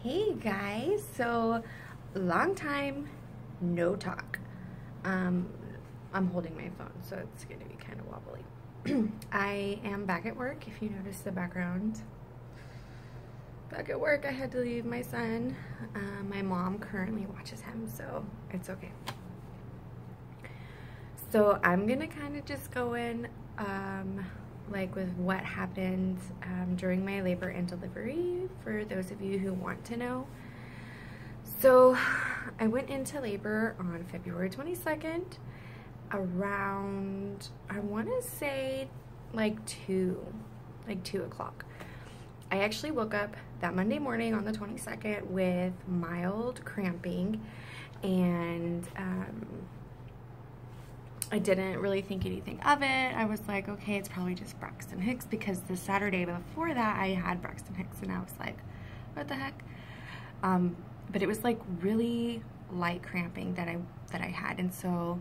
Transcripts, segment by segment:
Hey guys, so long time no talk. I'm holding my phone, so it's gonna be kind of wobbly. I am back at work, if you notice the background. Back at work, I had to leave my son. My mom currently watches him, so it's okay. So I'm gonna kind of just go in like with what happened during my labor and delivery for those of you who want to know. So I went into labor on February 22nd around, I want to say like 2 o'clock. I actually woke up that Monday morning on the 22nd with mild cramping, and I didn't really think anything of it. I was like, okay, it's probably just Braxton Hicks, because the Saturday before that I had Braxton Hicks and I was like, what the heck? But it was like really light cramping that I had, and so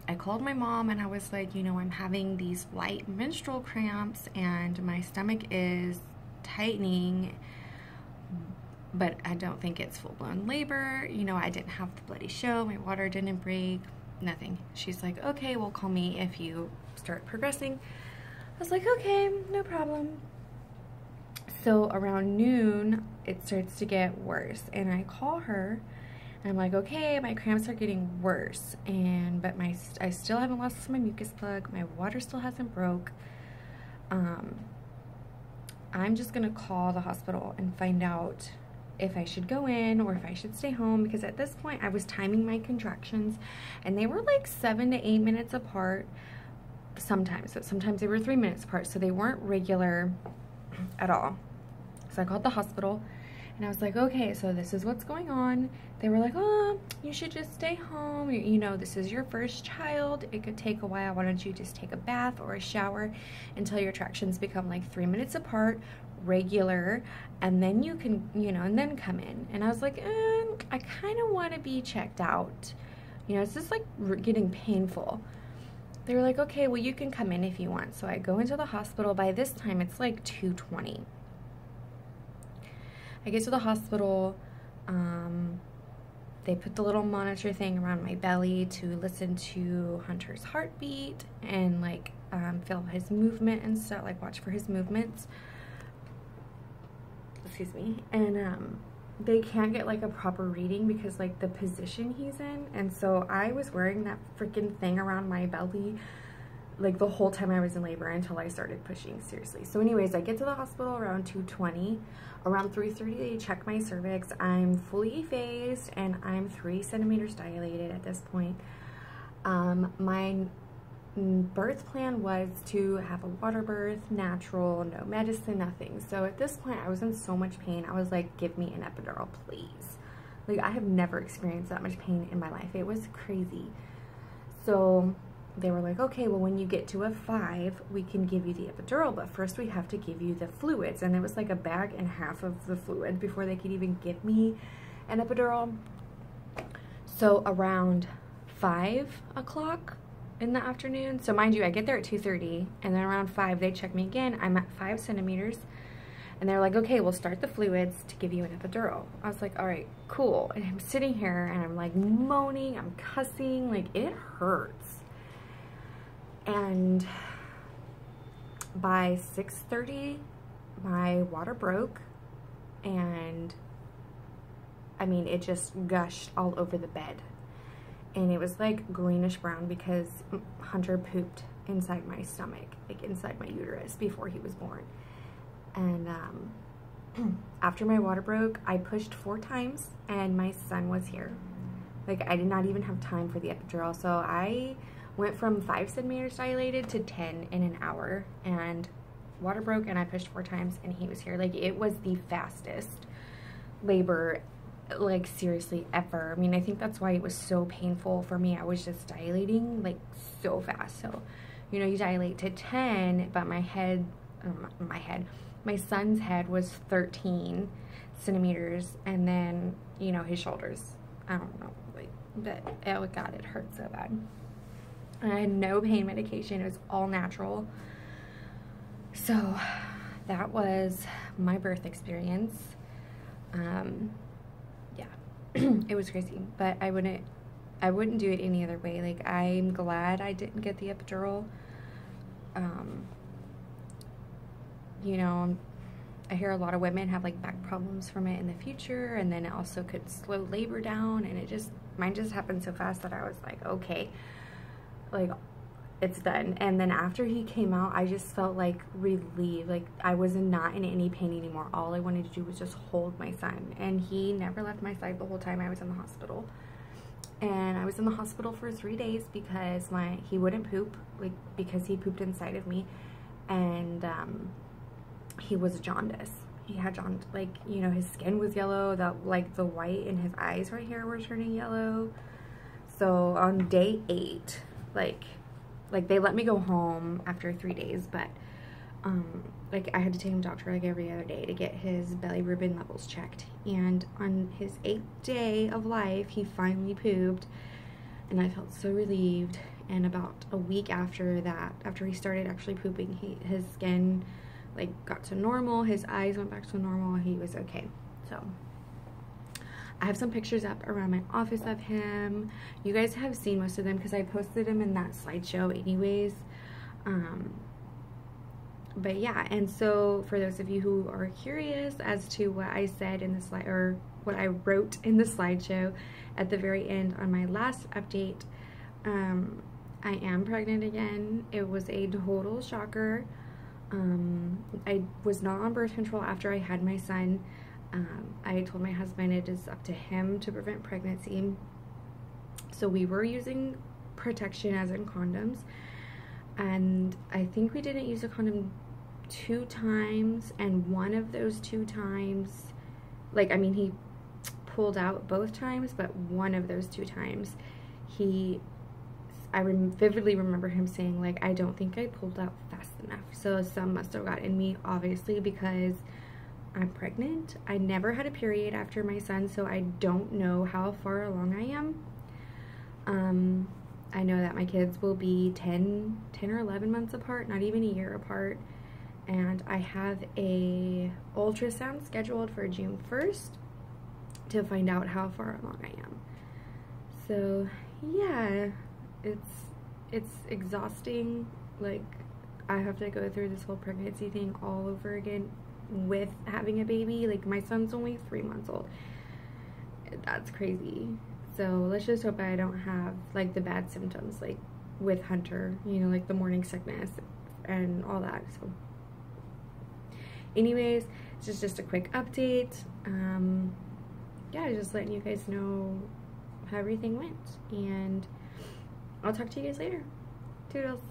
I called my mom and I was like, you know, I'm having these light menstrual cramps and my stomach is tightening, but I don't think it's full-blown labor. You know, I didn't have the bloody show, my water didn't break, nothing. She's like, okay, well, call me if you start progressing. I was like, okay, no problem. So around noon, it starts to get worse, and I call her and I'm like, okay, my cramps are getting worse, but I still haven't lost my mucus plug, my water still hasn't broke. I'm just gonna call the hospital and find out if I should go in or if I should stay home, because at this point I was timing my contractions and they were like 7 to 8 minutes apart sometimes. So sometimes they were 3 minutes apart, so they weren't regular at all. So I called the hospital and I was like, okay, so this is what's going on. They were like, oh, you should just stay home. You know, this is your first child. It could take a while. Why don't you just take a bath or a shower until your contractions become like 3 minutes apart, regular, and then you can, you know, and then come in. And I was like, I kind of want to be checked out. You know, it's just like getting painful. They were like, okay, well, you can come in if you want. So I go into the hospital. By this time, it's like 2:20. I get to the hospital. They put the little monitor thing around my belly to listen to Hunter's heartbeat and like feel his movement and stuff, like watch for his movements. Excuse me. And they can't get like a proper reading because like the position he's in. And so I was wearing that freaking thing around my belly like the whole time I was in labor until I started pushing, seriously. So anyways, I get to the hospital around 2:20. Around 3:30, they check my cervix. I'm fully phased and I'm 3 centimeters dilated at this point. My birth plan was to have a water birth, natural, no medicine, nothing. So at this point, I was in so much pain. I was like, give me an epidural, please. Like, I have never experienced that much pain in my life. It was crazy. So they were like, okay, well, when you get to a 5, we can give you the epidural, but first we have to give you the fluids. And it was like a bag and a half of the fluid before they could even give me an epidural. So around 5 o'clock in the afternoon, so mind you, I get there at 2:30, and then around 5, they check me again. I'm at 5 centimeters, and they're like, okay, we'll start the fluids to give you an epidural. I was like, all right, cool. And I'm sitting here, and I'm like moaning, I'm cussing, like it hurts. And by 6:30, my water broke, and I mean, it just gushed all over the bed. And it was like greenish brown because Hunter pooped inside my stomach, like inside my uterus before he was born. And after my water broke, I pushed 4 times and my son was here. Like, I did not even have time for the epidural. So I went from 5 centimeters dilated to 10 in an hour, and water broke and I pushed 4 times and he was here. Like, it was the fastest labor, like seriously, ever. I mean, I think that's why it was so painful for me. I was just dilating like so fast. So, you know, you dilate to 10, but my son's head was 13 centimeters, and then, you know, his shoulders, I don't know, like, but oh God, it hurt so bad. I had no pain medication. It was all natural. So that was my birth experience. Yeah, it was crazy, but I wouldn't do it any other way. Like, I'm glad I didn't get the epidural. You know, I hear a lot of women have like back problems from it in the future, and then it also could slow labor down, and mine just happened so fast that I was like, okay, like, it's done. And then after he came out, I just felt like relieved. Like, I was not in any pain anymore. All I wanted to do was just hold my son, and he never left my side the whole time I was in the hospital. And I was in the hospital for 3 days because he wouldn't poop, like, because he pooped inside of me, and he was jaundice. He had jaundice, like, you know, his skin was yellow, like the white in his eyes right here were turning yellow. So on day 8, like they let me go home after 3 days, but like, I had to take him to the doctor like every other day to get his bilirubin levels checked. And on his 8th day of life, he finally pooped, and I felt so relieved. And about a week after that, after he started actually pooping, his skin like got to normal, his eyes went back to normal, he was okay. So I have some pictures up around my office of him. You guys have seen most of them because I posted them in that slideshow anyways. But yeah, and so for those of you who are curious as to what I said in the slide, or what I wrote in the slideshow at the very end on my last update, I am pregnant again. It was a total shocker. I was not on birth control after I had my son. I told my husband it is up to him to prevent pregnancy. So we were using protection, as in condoms. And I think we didn't use a condom 2 times, and one of those 2 times, like, I mean, he pulled out both times, but one of those 2 times, I vividly remember him saying, like, I don't think I pulled out fast enough. So some must have got in me, obviously, because I'm pregnant. I never had a period after my son, so I don't know how far along I am. I know that my kids will be 10 or 11 months apart, not even a year apart. And I have a ultrasound scheduled for June 1st to find out how far along I am. So yeah, it's exhausting. Like, I have to go through this whole pregnancy thing all over again with having a baby. Like, my son's only 3 months old. That's crazy. So let's just hope I don't have like the bad symptoms like with Hunter, you know, like the morning sickness and all that. So anyways, it's just a quick update. Yeah, just letting you guys know how everything went, and I'll talk to you guys later. Toodles.